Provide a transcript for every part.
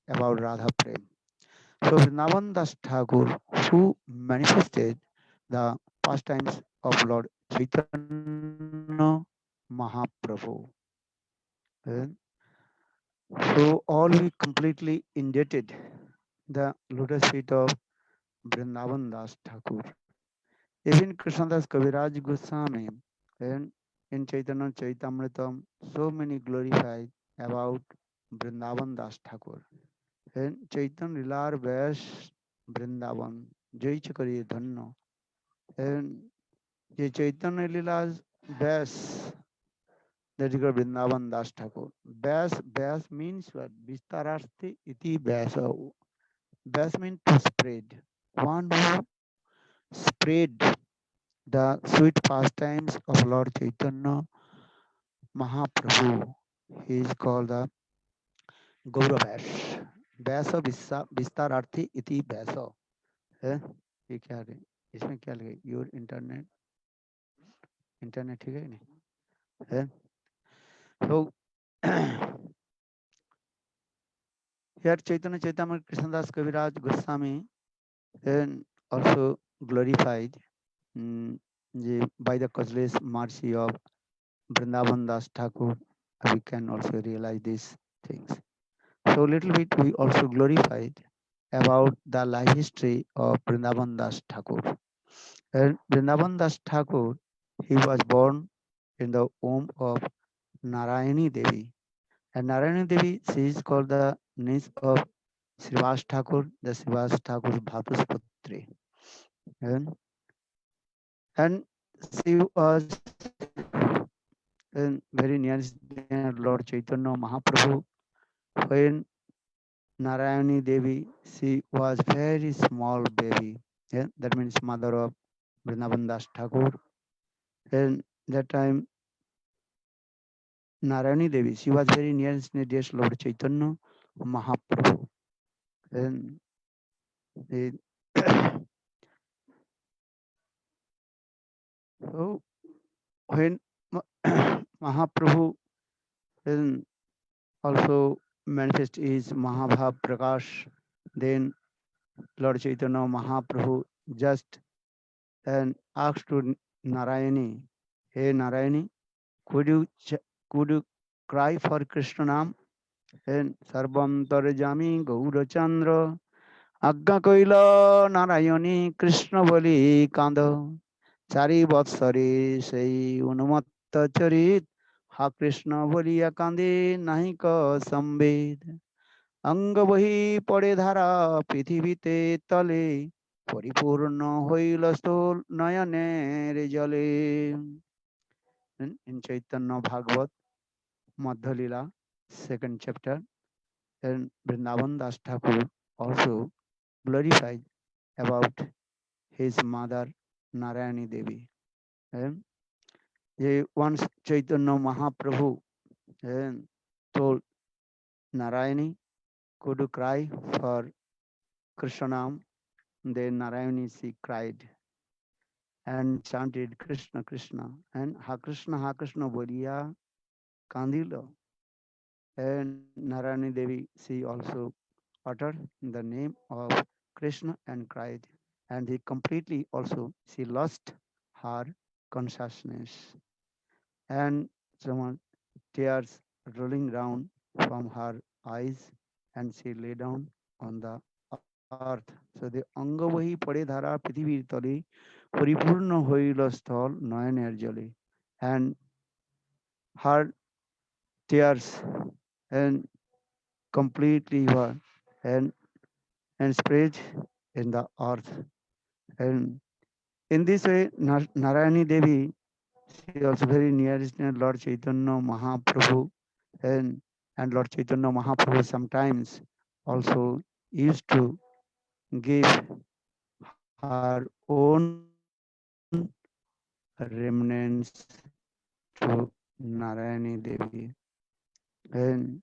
about Radha Prem. So Vrindavan Das Thakur, who manifested the pastimes of Lord Chaitanya Mahaprabhu. And so all we completely indebted the lotus feet of Vrindavan Das Thakur. Even Krishnadas Kaviraj Goswami and in Chaitanya Chaitamritam, so many glorified about Vrindavan Das Thakur. And Chaitanya Lilar Vyas Vrindavan, Jai Chakari Dhanno. And ये चैतन्य लीला Vyas, that is called Vrindavan Das Thakur. Vyas means what? Vistararthi iti Vyasa. Vyas means to spread. One who spread the sweet pastimes of Lord Chaitanya Mahaprabhu. He is called the Gauravyas. Vyasa Vistararthi iti Vyasa. है ये क्या है इसमें क्या लगे your internet ठीक है कि नहीं है so here Chaitanya Chaitamani Krishnadas Kaviraj Goswami and also glorified by the causeless mercy of Vrindavan Das Thakur. We can also realize these things. So little bit we also glorified about the life history of Vrindavan Das Thakur. And Vrindavan Das Thakur, he was born in the womb of Narayani Devi. And Narayani Devi, she is called the niece of Srivas Thakur, the Srivas Thakur's Bhatusputri. And, and she was very near Lord Chaitanya Mahaprabhu. When Narayani Devi, she was very small baby. Yeah, that means mother of Vrindavan Das Thakur. And that time Narayani Devi, she was very near dear Lord Chaitanya Mahaprabhu. And they, so when Mahaprabhu then also manifest is Mahabhav Prakash, then Lord Chaitanya Mahaprabhu just and asked to Narayani, hey Narayani, could you could you cry for Krishna Nam? And Sarvam Tarjami Gaurachandra Agga Koila Narayani Krishna Bali Kanda Chari Vatsari Sei Unumatta Charit Ha Krishna Baliya Kande Nahika Sambed অঙ্গ বহি পড়ে ধারা পৃথিবীতে তলে পরিপূর্ণ হইল স্থূল নয়নের জলে in Chaitanya Bhagavat Madhya Lila second chapter and Vrindavan Das Thakur also glorified about his mother Narayani Devi and once Chaitanya Mahaprabhu told Narayani could you cry for Krishna. Then Narayani she cried and chanted Krishna Krishna and Ha Krishna Boliya Kandilo. And Narayani Devi she also uttered the name of Krishna and cried. And he completely also she lost her consciousness and some tears rolling down from her eyes and she lay down on the earth. So the অঙ্গবহি পড়ে ধারা পৃথিবীর তলে পরিপূর্ণ হইল স্থল নয়নের জলে and her tears and completely were and spread in the earth. And in this way, Narayani Devi, she also very nearest Lord Chaitanya Mahaprabhu, and Lord Chaitanya Mahaprabhu sometimes also used to give her own remnants to Narayani Devi. And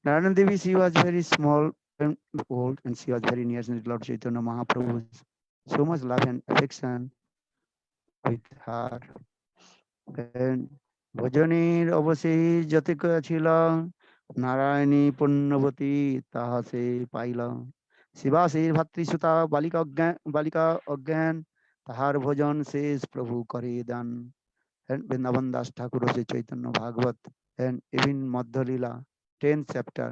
Narayana Devi, she was very small and old, and she was very near to Lord Chaitanya Mahaprabhu's so much love and affection with her. And ভজনের অবশেষ যতিক ছিল নারায়ণী পুণ্যবতী তাহা সে pile. Shiba সে ভাতৃসুতা বালিকা অজ্ঞান তাহার ভোজন শেষ প্রভু করে দান। And Vrindavan Das Thakur of Chaitanya Bhagavat and even Madhya Lila 10th chapter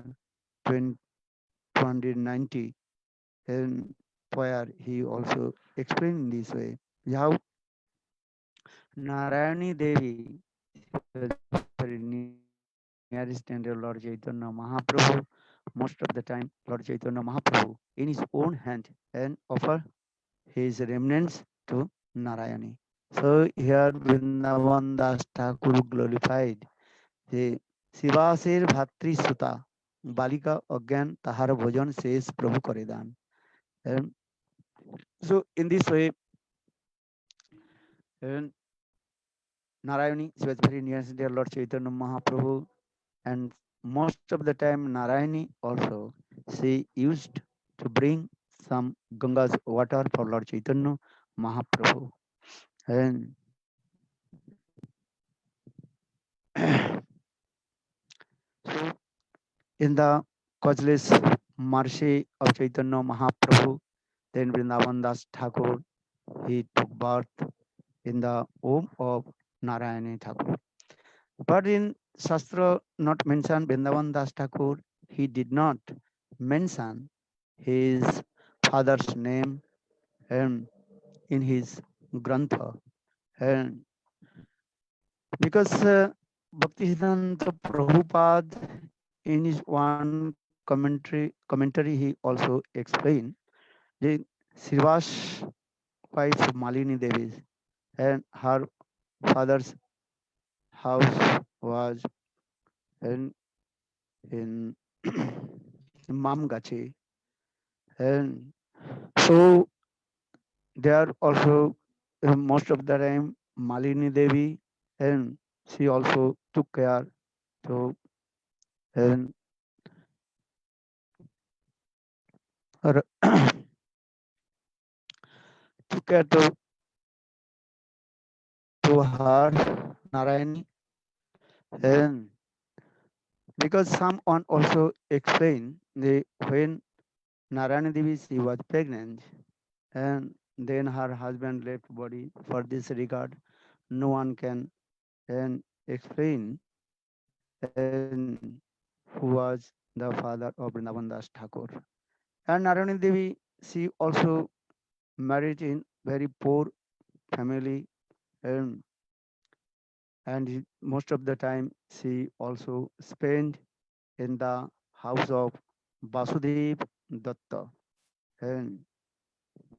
290 and where he also explained in this way how Narayani Devi was very nearest and Lord Chaitanya Mahaprabhu. Most of the time, Lord Chaitanya Mahaprabhu in his own hand and offer his remnants to Narayani. So here Vrindavan Das Thakur glorified যে শিবাসের ভাতৃসুতা বালিকা অজ্ঞান তাহার ভোজন শেষ প্রভু করে দান। And so in this way, and Narayani, she was very near to dear Lord Chaitanya Mahaprabhu, and most of the time Narayani also she used to bring some Ganga's water for Lord Chaitanya Mahaprabhu. And so in the causeless mercy of Chaitanya Mahaprabhu, then Vrindavan Das Thakur, he took birth in the womb of Narayani Thakur. But in Shastra not mentioned Vrindavan Das Thakur, he did not mention his father's name and in his Grantha. And because Bhaktisiddhanta Prabhupada in his one commentary he also explained the Srivas wife Malini Devi and her father's house was in Mamgachi. And so there also most of the time Malini Devi and she also took care to and her took care to her Narayani. And because someone also explained the when Narayani Devi she was pregnant and then her husband left body. For this regard no one can and explain and who was the father of Vrindavan Das Thakur. And Narayani Devi she also married in very poor family and most of the time she also spent in the house of Vasudev Datta and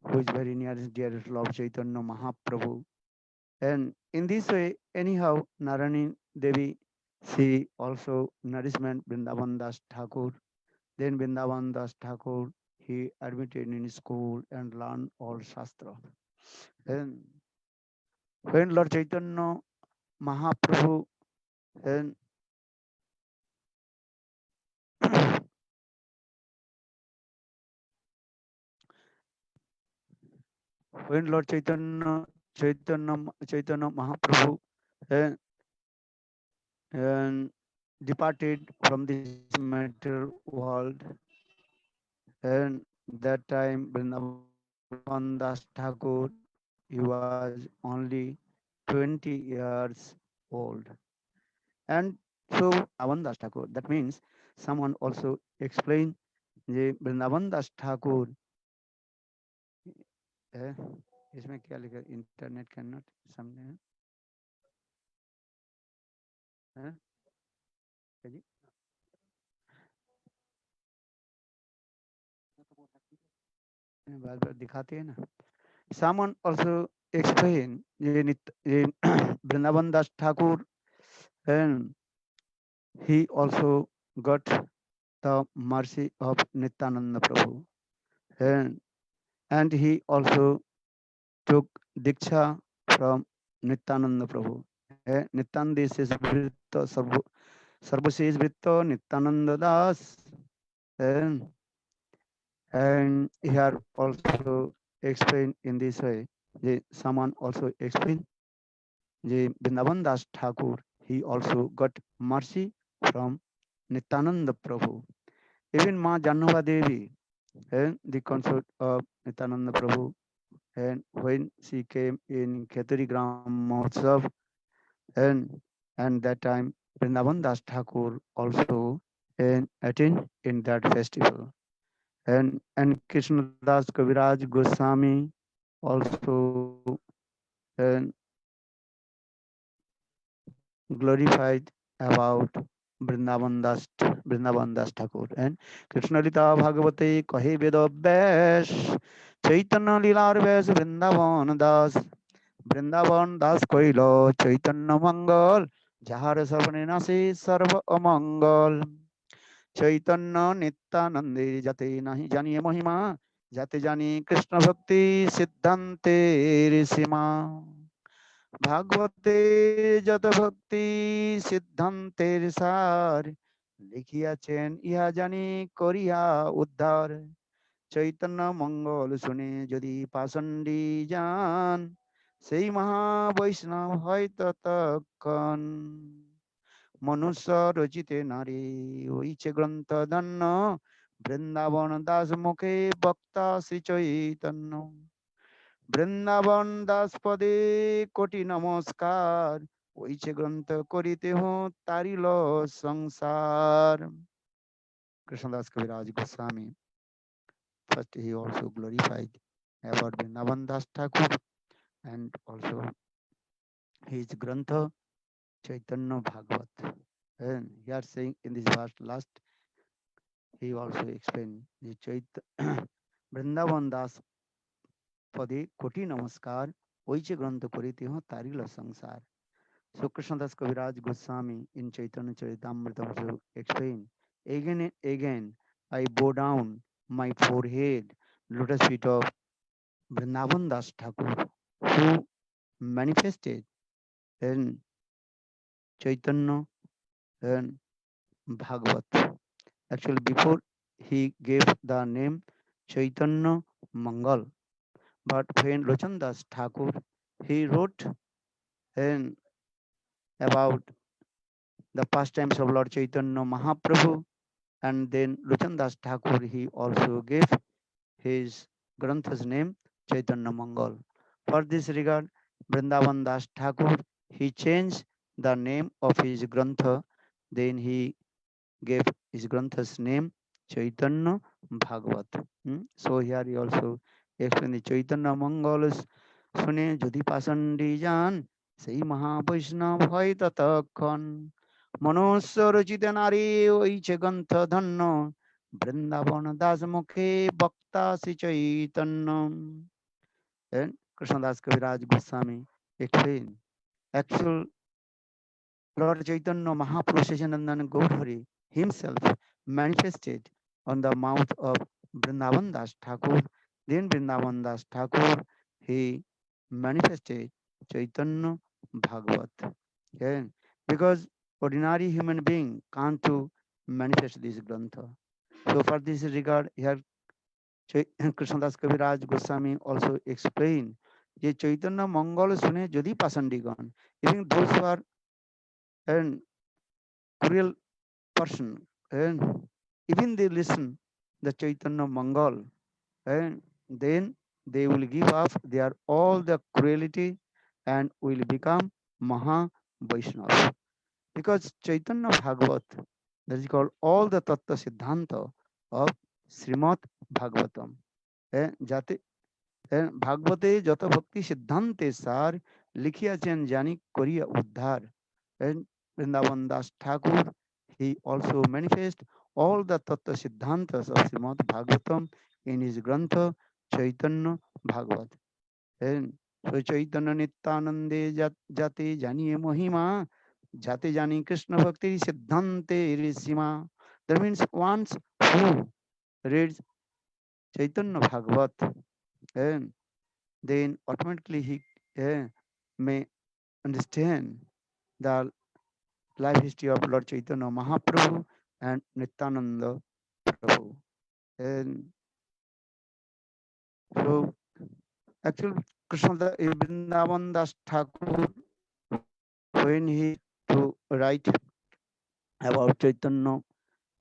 who is very near his dearest Lord Chaitanya Mahaprabhu. And in this way, anyhow, Narani Devi, she also nourishment Vrindavan Das Thakur. Then Vrindavan Das Thakur, he admitted in school and learned all Shastra. And when Lord Chaitanya Mahaprabhu and when Lord Chaitanya Mahaprabhu and, and departed from this material world, and that time Vrindavan Das Thakur, he was only 20 years old. And so Vrindavan Das Thakur, that means someone also explained the Vrindavan Das Thakur है इसमें क्या लिखा internet can not समझे हैं क्या जी बार बार दिखाते हैं ना someone also explain ये Vrindavan Das Thakur and he also got the mercy of Nityananda Prabhu and he also took Diksha from Nityananda Prabhu. Nityananda is Vritta Sarvashesh Vritta Nityananda Das and here also explained in this way. Someone also explained Vrindavan Das Thakur. He also got mercy from Nityananda Prabhu. Even Ma Jannava Devi, and the consort of Nityananda Prabhu, and when she came in Khetari Gram Mahotsav, and and that time Vrindavan Das Thakur also and attend in that festival. And Krishnadas Kaviraj Goswami also and glorified about Vrindavan Das Thakur and Krishna Lita Bhagavate Kahe Veda Vyash Chaitanya Lilar Vyash Vrindavan Das Koilo Chaitanya Mangal Jahar Savane Nasi Sarva Amangal Chaitanya Nityanande Jate Nahi Jani Mahima Jate Jani Krishna Bhakti Siddhante Risima ভাগবতে যত ভক্তি সিদ্ধান্তের সার লিখিয়াছেন ইহা জানি করিয়া উদ্ধার চৈতন্য মঙ্গল শুনে যদি পাষণ্ডী যান সেই মহা বৈষ্ণব হয় ততক্ষণ মনুষ্য রচিতে নারী হইছে গ্রন্থ ধন্য বৃন্দাবন দাস মুখে বক্তা শ্রী চৈতন্য বৃন্দাবন দাস পদে কোটি নমস্কার ওইছে গ্রন্থ করিতে হো তারিল সংসার Krishnadas Kaviraj Goswami. First, he also glorified about Vrindavan Das Thakur and also his Grantha Chaitanya Bhagavat. And here saying in this verse last, he also explained the Vrindavan Das পদে কোটি নমস্কার ওইছে গ্রন্থ করিতে হো তারিল সংসার. So Krishnadas Kaviraj Goswami in Chaitanya Charitamrita also explained, again and again I bow down my forehead, lotus feet of Vrindavan Das Thakur, who manifested in Chaitanya and Bhagavat. Actually, before he gave the name Chaitanya Mangal, but when Lochan Das Thakur, he wrote in about the pastimes of Lord Chaitanya Mahaprabhu, and then Luchandas Thakur, he also gave his Grantha's name Chaitanya Mangal. For this regard, Vrindavan Das Thakur, he changed the name of his Grantha, then he gave his Grantha's name Chaitanya Bhagavat. So here he also explained the Chaitanya Mangalas শুনে যদি পাষণ্ডী যান সেই মহাবৈষ্ণব হয় ততক্ষণ মনুষ্য রচিত নারী ওইছে গ্রন্থ ধন্য বৃন্দাবন দাস মুখে বক্তা Shri Chaitanya. And Krishnadas Kaviraj Goswami explained, actual Lord Chaitanya Mahaprabhu Seshanandan Gaudhari himself manifested on the mouth of Vrindavan Das Thakur. Then Vrindavan Das Thakur, he manifested Chaitanya Bhagavat. Okay? Because ordinary human being can't to manifest this grantha. So for this regard, here Krishnadas Kaviraj Goswami also explained যে চৈতন্য মঙ্গল শুনে যদি পাষণ্ডীগণ, even those who are and cruel person, and even they listen the Chaitanya Mangal, and then they will give up their all the cruelty and will become Maha Vaishnav. Because Chaitanya Bhagavat, that is called all the Tattva Siddhanta of Srimad Bhagavatam. যাতে ভাগবতে যত ভক্তি সিদ্ধান্তে সার লিখিয়াছেন জানি করিয়া উদ্ধার. And Vrindavan Das Thakur, he also manifest all the Tattva Siddhantas of Srimad Bhagavatam in his Grantha Chaitanya Bhagavat. And so Chaitanya Nityanande Jate Janiye Mahima Jate Jani Krishna Bhakti Siddhante Risima. That means once who reads Chaitanya Bhagavat, and then automatically he may understand the life history of Lord Chaitanya Mahaprabhu and Nityananda Prabhu. And so actually Krishna Vrindavan Das Thakur, when he to write about Chaitanya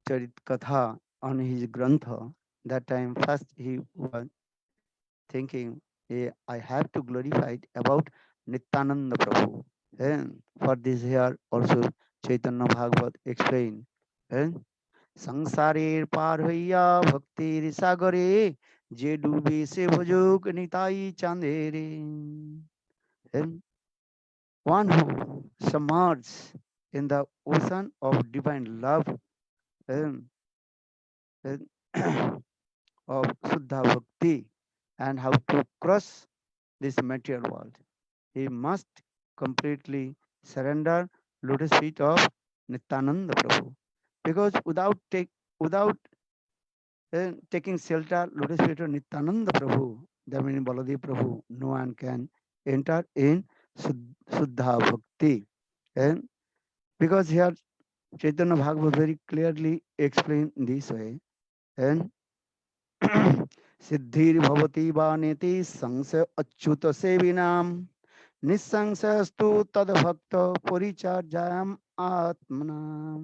Charit Katha on his Grantha, that time first he was thinking, I have to glorify about Nityananda Prabhu. And for this here also Chaitanya Bhagavat explain. And সংসারের পার হইয়া ভক্তির সাগরে যে ডুবে সে ভোজক Nitai চাঁদেরে and one who submerges in the ocean of divine love and, and of Suddha Bhakti and how to cross this material world. He must completely surrender lotus feet of Nityananda Prabhu. Because without taking shelter lotus feet of Nityananda Prabhu, that means Baladev Prabhu, no one can enter in Suddha Bhakti. And because here Chaitanya Bhagavad very clearly explained this way. And सिद्धिर्भवति वा नेति संशय Achyut सेविनाम निसंशयस्तु तद्भक्त परिचर्यायाम आत्मनाम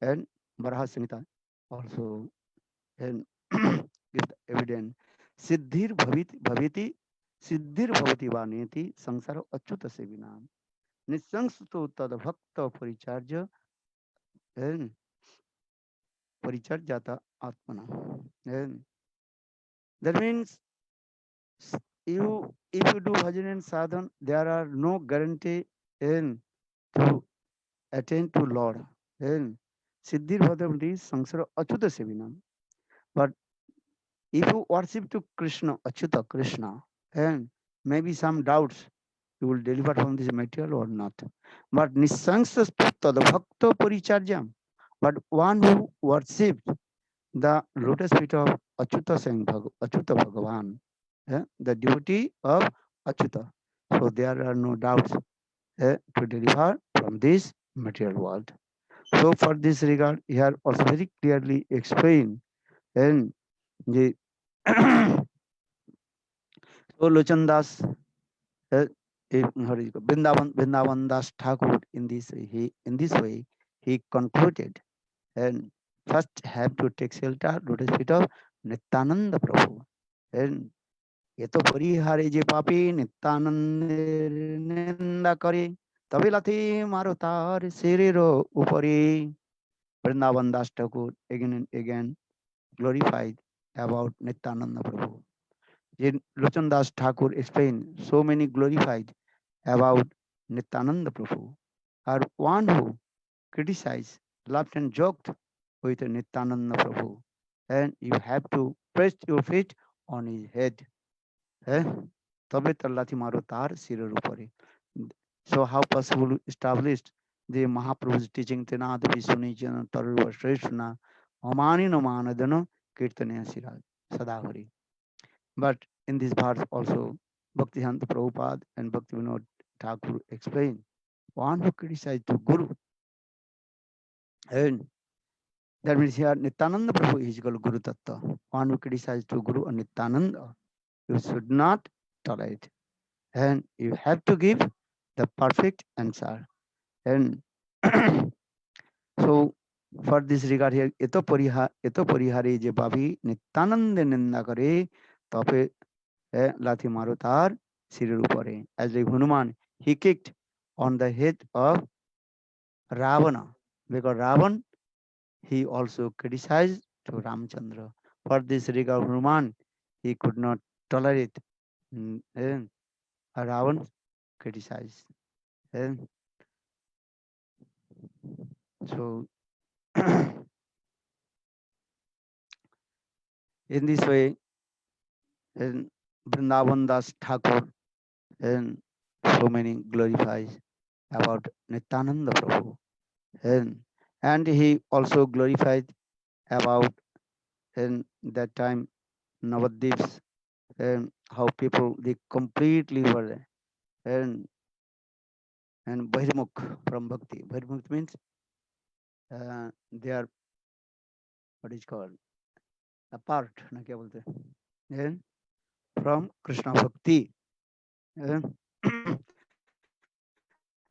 and Varaha Samhita also and give the evidence सिद्धिर भवति सिद्धिर भवति वा नेति संसार Achyut सेविनाम निसंशयस्तु तद्भक्त परिचर्य and परिचर्याता आत्मना and that means you if you do bhajan and sadhan, there are no guarantee in to attain to Lord. And Siddhir Bhadravati Sangsara Achyuta Sevinam. But if you worship to Krishna, Achyuta Krishna, and maybe some doubts, you will deliver from this material or not. But Nisangsa Tad Bhakta Paricharyam. But one who worships the lotus feet of Achyuta Bhagavan, the devotee of Achyuta. So there are no doubts to deliver from this material world. So for this regard, here also very clearly explained and the so Lochan Das, Vrindavan Das Thakur in this way he concluded and first have to take shelter lotus feet of Nityananda Prabhu and এ তো পরিহারে যে পাপী নিত্যানন্দের নিন্দা করে তবে লাথি মারো তার শিরের উপরে Vrindavan Das Thakur again and again glorified about Nityananda Prabhu. Lochan Das Thakur explained so many glorified about Nityananda Prabhu. Or one who criticized, laughed and joked with Nityananda Prabhu. And you have to press your feet on his head. তবে তার লাথি মারো তার শিরের উপরে so how possible established the Mahaprabhu's teaching tenad vishunichana tarva shreshna amanino manadano kirtanaya siraj sadahari. But in this verse also Bhaktisiddhanta Prabhupada and Bhaktivinoda Thakur explain one who criticized to Guru and that means here Nityananda Prabhu is called Guru Tattva. One who criticized to Guru and Nityananda, you should not tolerate. And you have to give the perfect answer. And so for this regard here, eto parihare je babi Nityananda ninda kare tape lathi maro tar shirer upare. As like Hanuman, he kicked on the head of Ravana because Ravan he also criticized to Ramchandra. For this regard, Hanuman he could not tolerate and Ravan criticized. And so in this way, and Vrindavan Das Thakur and so many glorifies about Nityananda Prabhu. And he also glorified about in that time Navadvips and how people they completely were and Bahirmukh from Bhakti. Bahirmukh means they are what is called apart, na kya bolte hain? And from Krishna Bhakti. And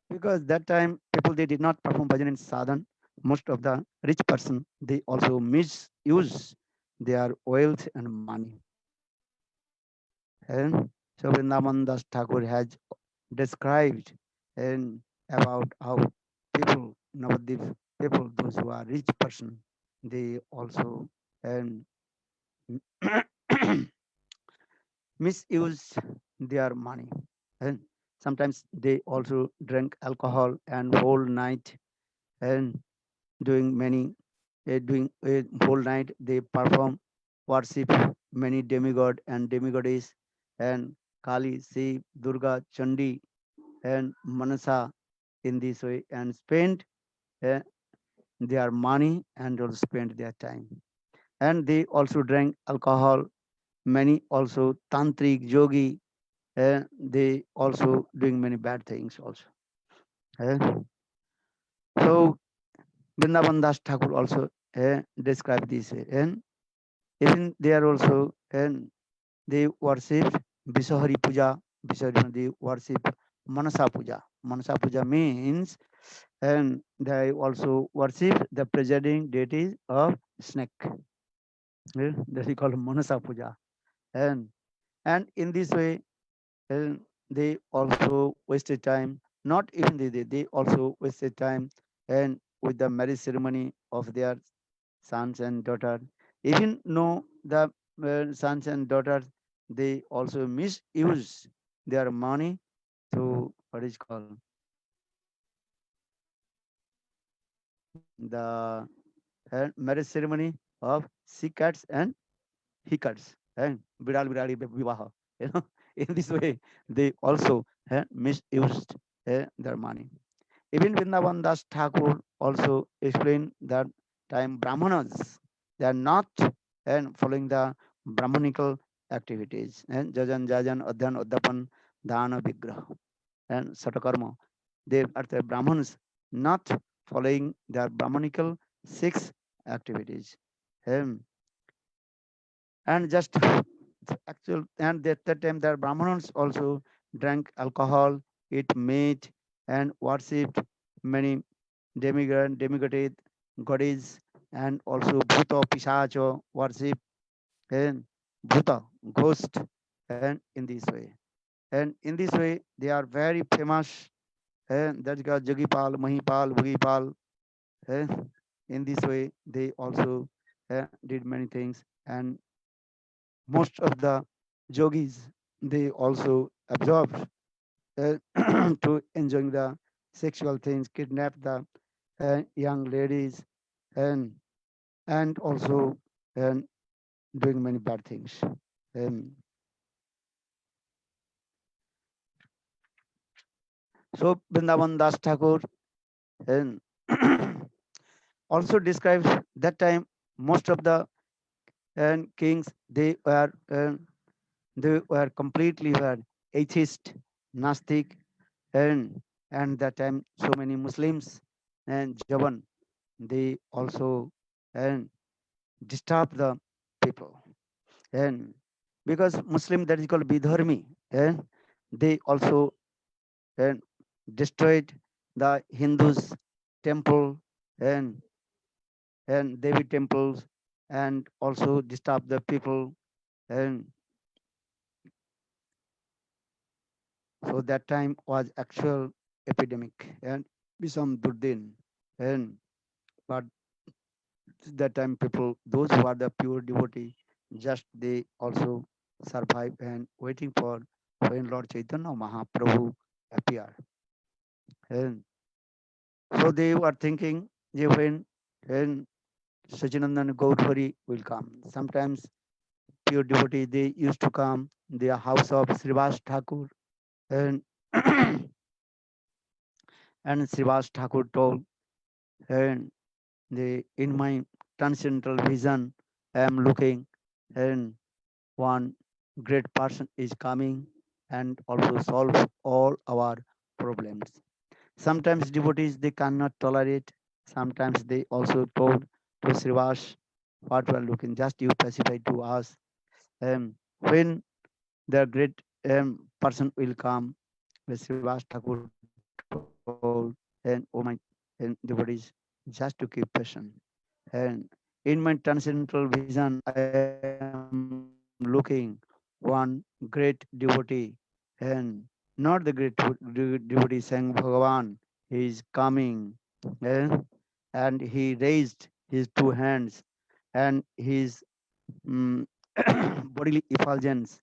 because that time people they did not perform bhajan and sadhan, most of the rich person, they also misuse their wealth and money. And so Vrindavan Das Thakur has described and about how people, Navadip people, those who are rich person, they also and misuse their money. And sometimes they also drink alcohol and whole night and doing many doing a whole night they perform worship many demigod and demigoddess and Kali, Shiv, Durga, Chandi and Manasa in this way and spend uh, their money and also spend their time. And they also drink alcohol. Many also tantric yogi, they also doing many bad things also. eh. So Vrindavan Das Thakur also describe this way. And even they are also and they worship Visahari Puja. Visahari, they worship Manasa Puja. Manasa Puja means and they also worship the presiding deities of snake. That is called Manasa Puja. And and in this way, and they also wasted time. Not even they also wasted time and with the marriage ceremony of their sons and daughters. Even know the sons and daughters, they also misuse their money to what is called the marriage ceremony of sea cats and he cuts and Vidal Vidali Vivaha. You know, in this way, they also misused their money. Even Vrindavan Das Thakur also explained that time Brahmanas, they are not and following the Brahmanical activities and Jajan Jajan Adhan Udapan Dana Vigraha and Satakarma. They are the Brahmins not following their Brahmanical six activities. Um, and just actual and at that time the Brahmins also drank alcohol, eat meat, and worshipped many demigod goddess and also bhuta pisacha worship and bhuta ghost and in this way. And in this way they are very famous and that's got Jagipal, Mahipal, Bhugipal. And in this way they also did many things and most of the yogis they also absorbed uh, to enjoying the sexual things, kidnap the young ladies and also and doing many bad things. Um, so Vrindavan Das Thakur and also describes that time most of the kings they were completely were atheist, Nastic, and that time so many Muslims and Javan they also and disturb the people and because Muslim that is called Bidharmi and they also and destroyed the Hindus temple and Devi temples and also disturb the people and so that time was actual epidemic and Bisam Duddin and but that time people those who are the pure devotee just they also survive and waiting for when Lord Chaitanya Mahaprabhu appear and so they were thinking they when Sachinandan Gaudhari will come sometimes pure devotee they used to come the house of Srivas Thakur and and Srivas Thakur told and in my transcendental vision I am looking and one great person is coming and also solve all our problems. Sometimes devotees they cannot tolerate. Sometimes they also told to Srivas, what we are looking, just you pacify to us. When the great person will come, the Srivas Thakur told, and oh my and devotees, just to keep patient. And in my transcendental vision, I am looking one great devotee, and not the great devotee saying Bhagavan, he is coming, and, he raised his two hands and his mm, bodily effulgence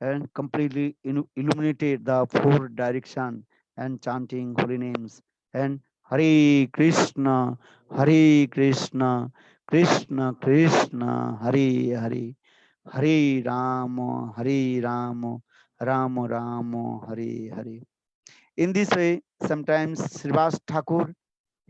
and completely illuminated the four direction and chanting holy names and Hare Krishna, Hare Krishna, Krishna Krishna, Hare Hare, Hare Rama, Hare Rama, Rama Rama, Hare Hare. In this way, sometimes Srivas Thakur,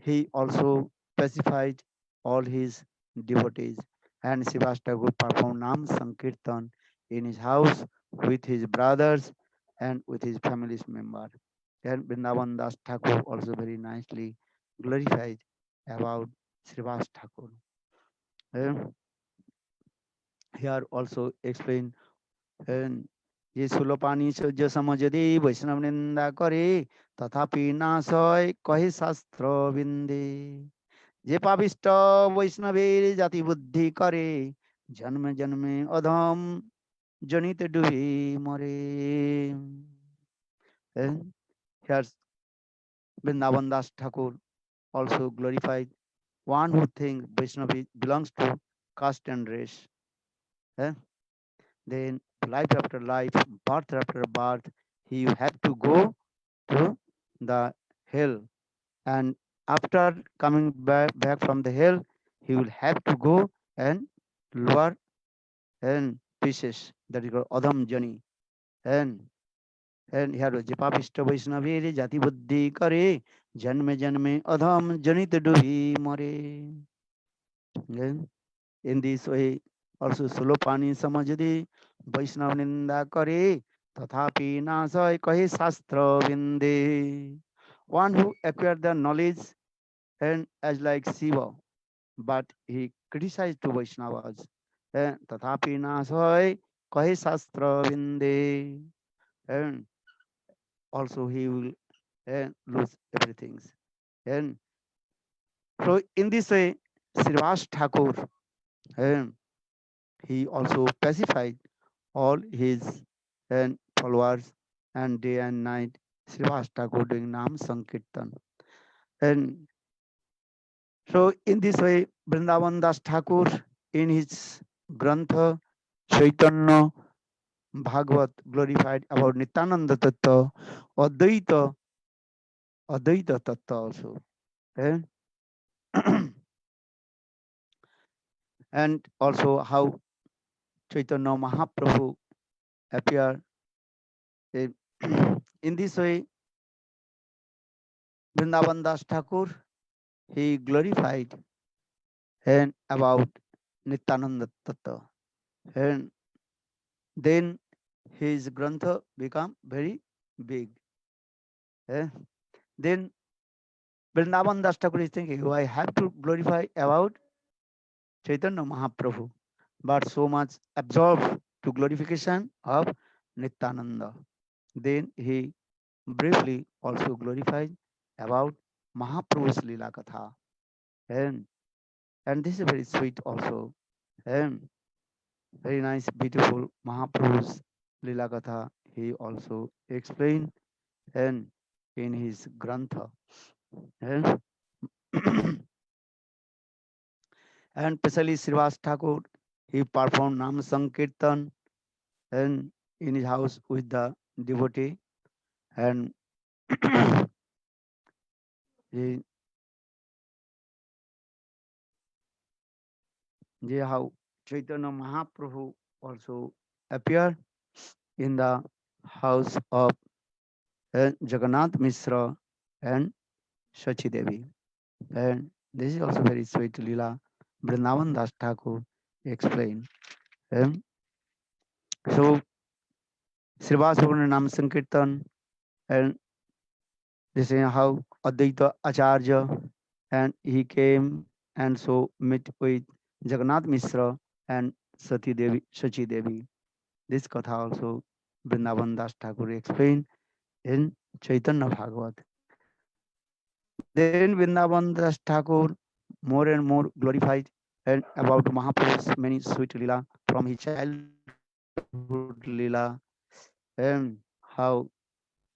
he also pacified all his devotees, and Srivas Thakur performed Nam Sankirtan in his house with his brothers and with his family's member. And Vrindavan Das Thakur also very nicely glorified about Srivas Thakur. And here also explain and ये सुलोपानी सौज्य समझदे वैष्णव निंदा करे तथापि नाशय कहे शास्त्र बिंदे যে পাপিষ্ট বৈষ্ণবের জাতি বুদ্ধি করে জন্মে জন্মে অধম জনিতে ডুবে মরে and here's Vrindavan Das Thakur also glorified one who thinks Vaishnavi belongs to caste and race. eh? Then life after life, birth after birth, he have to go to the hell, and after coming back from the hell, he will have to go and lower and pieces that is called Adham Jani. And here was Papisto Vaishnaviri Jati Buddhi Kare Janme Janme Adham Janit Duhi More. And in this way, also Sulopani Samajadi Vaishnav Ninda Kare Tathapi Nasai Kahi Sastra Vinde. One who acquired the knowledge and as like Shiva, but he criticized to Vaishnavas. Tathapi Nasai Kahi Sastra Vinde. And also he will lose everything. And so in this way, Srivas Thakur, and he also pacified all his followers and day and night Srivas Thakur doing Nam Sankirtan. And so in this way, Vrindavan Das Thakur in his Grantha Chaitanya Bhagavat glorified about Nityananda Tattva, Advaita, Advaita Tattva also. And, and also how Chaitanya Mahaprabhu appear in, in this way. Vrindavan Das Thakur, he glorified and about Nityananda Tattva. And then his grantha become very big. Eh? Then Vrindavan Das Thakur is thinking, oh, I have to glorify about Chaitanya Mahaprabhu, but so much absorbed to glorification of Nityananda. Then he briefly also glorified about Mahaprabhu's Lila Katha. And, and this is very sweet also. And very nice, beautiful Mahaprabhu's Lila Katha he also explained and in his Grantha. And, and especially Srivas Thakur, he performed Nam Sankirtan and in his house with the devotee. And he, how Chaitanya Mahaprabhu also appeared in the house of Jagannath Mishra and Shachi Devi. And this is also very sweet Lila. Vrindavan Das Thakur explained. And so Srivas Nam Sankirtan and this is how Advaita Acharya and he came and so met with Jagannath Mishra and Shachi Devi. This katha also Vrindavan Das Thakur explained in Chaitanya Bhagavat. Then Vrindavan Das Thakur more and more glorified and about Mahaprabhu's many sweet lila from his childhood lila, and how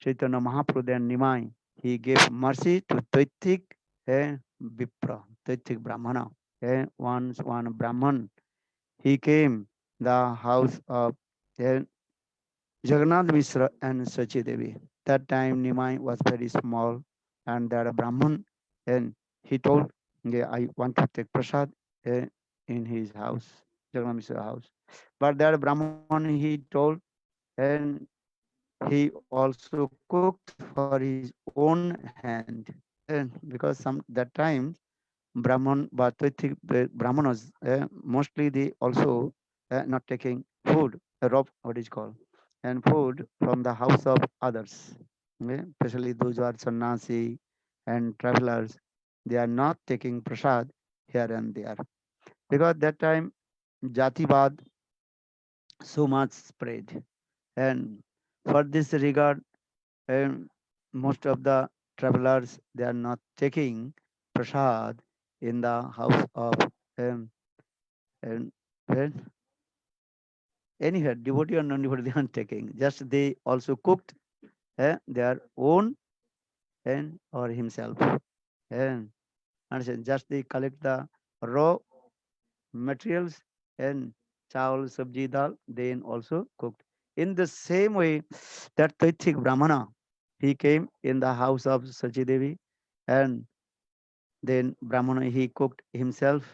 Chaitanya Mahaprabhu then Nimai, he gave mercy to Taitik and Vipra, Taitik Brahmana. And once one Brahman, he came the house of uh, Jagannath Mishra and Sachi Devi. That time Nimai was very small, and that Brahman, and he told, yeah, I want to take prasad uh, in his house, Jagannath Mishra house. But that Brahman, he told, and he also cooked for his own hand. And because some that time Brahman, but Brahmanas, mostly they also not taking food, rob, what is called, and food from the house of others. Okay? Especially those who are sannyasi and travelers, they are not taking prasad here and there because that time Jatibad so much spread, and for this regard, and most of the travelers they are not taking prasad in the house of um, and when anywhere devotee or non-devotee they are taking. Just they also cooked their own and or himself. And understand, just they collect the raw materials and chawal, sabji, dal, then also cooked. In the same way, that Taitik Brahmana, he came in the house of Sachi Devi, and then Brahmana he cooked himself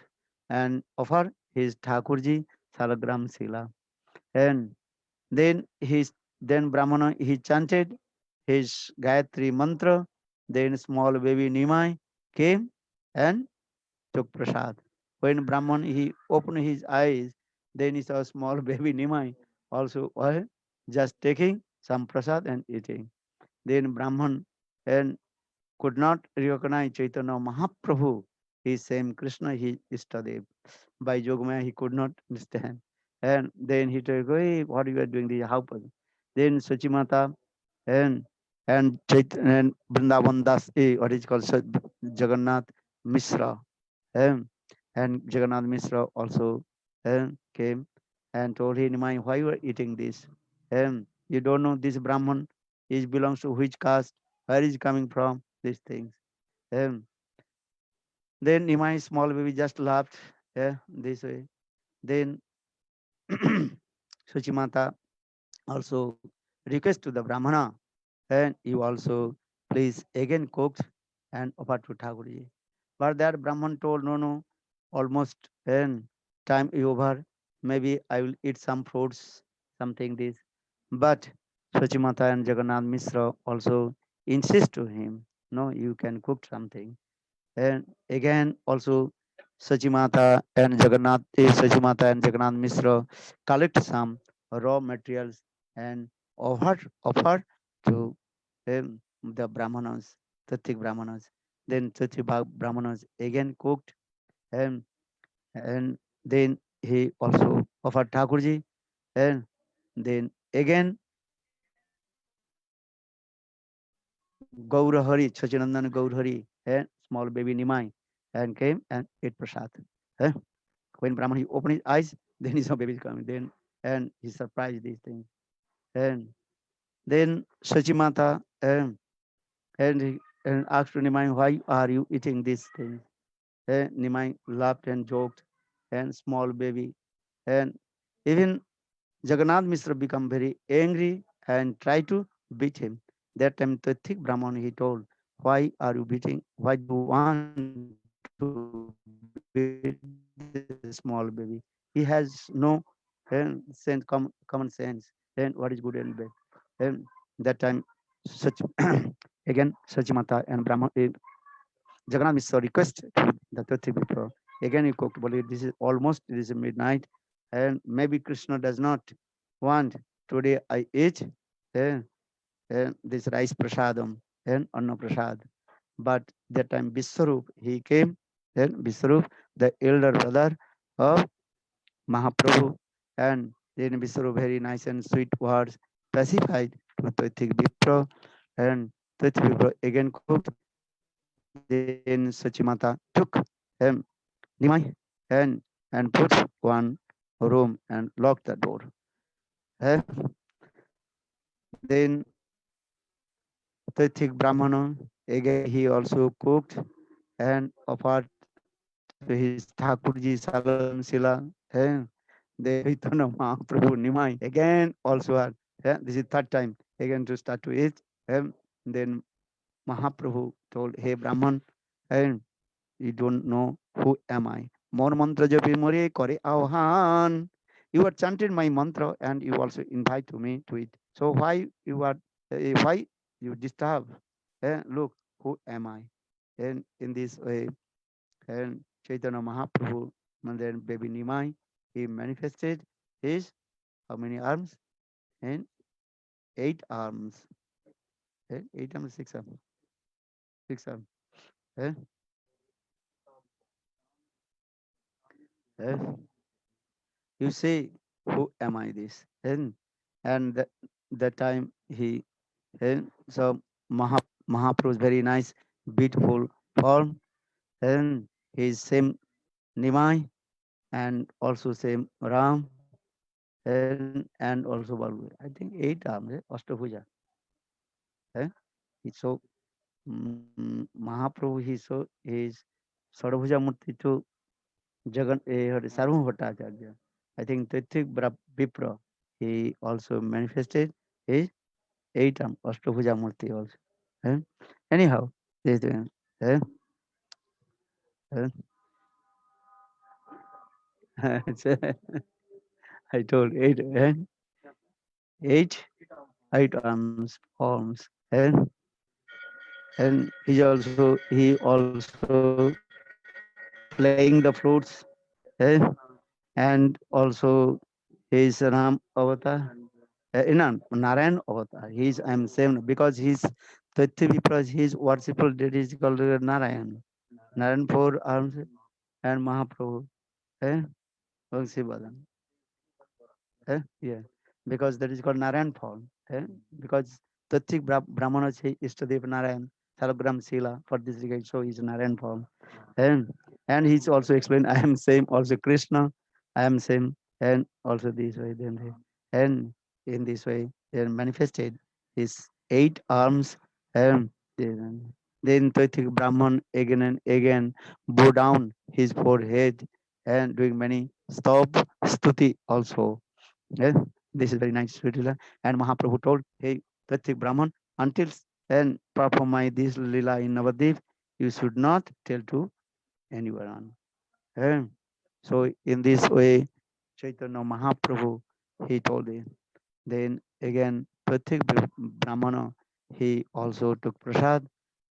and offered his Thakurji Salagram Sila. And then then Brahmana he chanted his Gayatri mantra. Then small baby Nimai came and took prasad. When Brahman he opened his eyes, then he saw small baby Nimai also just taking some prasad and eating. Then Brahman and could not recognize Chaitanya Mahaprabhu. He same Krishna, he Istadev. By Jogmaya he could not understand. And then he told, hey, what you are doing this? How possible? Then Sachimata and and Vrindavan Das, what is called Jagannath Mishra, and, and Jagannath Mishra also came and told him, why you are eating this? You don't know this Brahman is belongs to which caste, where is coming from, these things. Um, then Nimai small baby just laughed this way. Then Suchimata also request to the Brahmana, and you also please again cooked and offer to Thakurji. But that Brahman told, no, no, almost time is over. Maybe I will eat some fruits, something this. But Suchimata and Jagannath Mishra also insist to him, no, you can cook something. And again also Sachimata and Jagannath Mishra collect some raw materials and offer to the Brahmanas, Tattvic Brahmanas. Then Tattvic Brahmanas again cooked, and and then he also offered Thakurji, and then again Gaurahari, Sachinandan Gaurahari, and small baby Nimai, and came and ate prasad. Eh, when Brahman he opened his eyes, then he saw babies coming. Then and he surprised these things. And then Sachimata and asked Nimai, why are you eating these things? And Nimai laughed and joked, and small baby. And even Jagannath Mishra become very angry and try to beat him. That time the thick Brahman he told, why are you beating? Why do you want to beat the small baby? He has no common sense. Then what is good and bad? And that time such again Sachimata and Brahman Jagannath Mishra request to the Tathik Vipra. Again he cooked, but this is midnight, and maybe Krishna does not want today I eat eh, this rice prasadam and Anna Prasad. But that time Biswarup he came, then Biswarup, the elder brother of Mahaprabhu, and then Biswarup very nice and sweet words pacified to Tathik Vipra, and Tathik Vipra again cooked. Then Sachimata took um, Nimai and puts one room and lock the door. Uh, then Taitik Brahmana, again he also cooked and offered to his Thakurji Salam Sila. Then Chaitanya Mahaprabhu Nimai again also had. This is third time again to start to eat. Then Mahaprabhu told, "Hey Brahman, and you don't know who am I. More mantra japi more kore ahan. You are chanting my mantra and you also invite to me to it. So why you disturb? Look, who am I?" And in this way, and Chaitanya Mahaprabhu, and then baby Nimai, he manifested his how many arms? And 8 arms. 8 arms, 6 arms, 6 arms. Eh? Eh? You say, who am I this? And that time so Mahaprabhu is very nice, beautiful form, and his same Nimai and also same Ram and also Balu. I think 8 arms, Ashtabhuja. Eh? He's so Mahaprabhu, he is Sarvabhuja Murti to Sarvabhauma Bhattacharya. I think Taithik Vipra, he also manifested his 8 arm Ashtabhuja Murti also. Eh? Anyhow, this eh? Eh? I told eight, 8 arms, arms, and he also playing the flutes, eh? And also his Ram avatar, Narayan avatar. He's I'm saying because he's Tathya his worshipful deity is called Narayan. Narayan 4 arms and Mahaprabhu, eh? Shivadan. Yeah, because that is called Narayan form. Because Tattvic Brahmana say Ishtadev Narayan, Salagram Sila, for this regard, so is Narayan form. And and he's also explained, I am same, also Krishna, I am same, and also this way, and in this way, they manifested his 8 arms, and then Tattvic Brahman again and again bow down his forehead and doing many stop stuti also. Yeah, this is very nice, sweet Leela. And Mahaprabhu told, hey, Pratik Brahman, until and perform my this Leela in Navadip, you should not tell to anyone. Yeah. So in this way, Chaitanya Mahaprabhu, he told it. Then again, Pratik Brahmana, he also took prasad.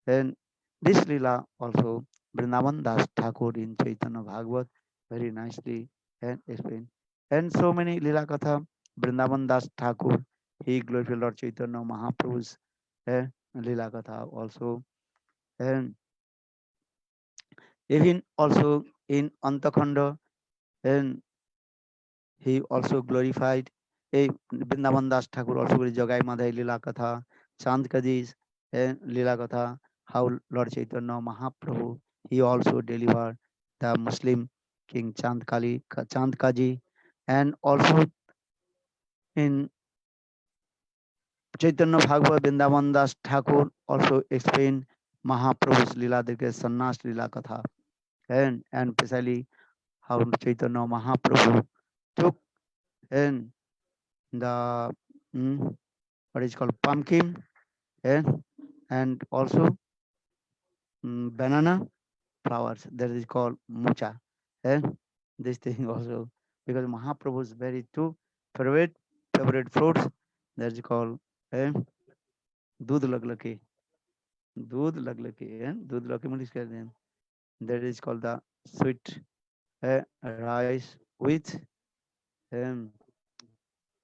And this Leela also, Vrindavan Das Thakur in Chaitanya Bhagavat very nicely and explained. And so many Leela Katha, Vrindavan Das Thakur, he glorified Lord Chaitanya Mahaprabhu's eh, Leela Katha also. And even also in Antakhanda, and he also glorified Vrindavan Das Thakur also with Jagai Madhai Leela Katha, Chand Kadi's Leela Katha, how Lord Chaitanya Mahaprabhu, he also delivered the Muslim King Chand Kaji, and also in Chaitanya Bhagavad Vrindavan Das Thakur also explained Mahaprabhu's Leela, the Sannyas Leela Katha, and precisely how Chaitanya Mahaprabhu took and the what is called pumpkin, and also banana flowers that is called mucha, and this thing also because Mahaprabhu is very two favorite fruits that is called eh, दूध लग दूध लग that is called the sweet rice with um,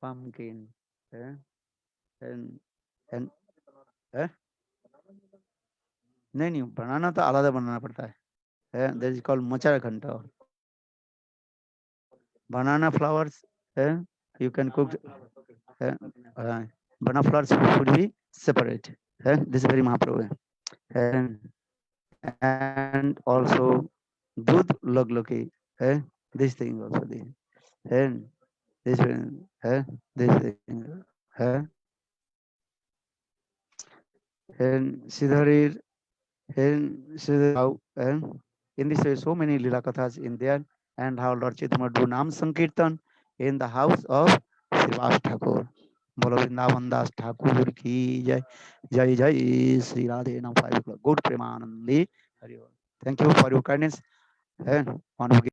pumpkin, eh, and and eh? नहीं बनाना तो आलादा बनाना पड़ता है that is called machara khanta. Banana flowers, eh? You can cook uh, uh, banana flowers should be separate. This is very Mahaprabhu. And also दूध लग लगे है, this thing also there, and this है, this thing है, and Siddharir, and Siddhar how, and in this way so many Lila Kathas in there, and how Lord Chaitanya do Nam Sankirtan in the house of Srivas Thakur. बोलो वृंदावन दास ठाकुर की जय, जय जय Shri Radhe. Now 5 o'clock. Good Premanandi. Thank you for your kindness. And one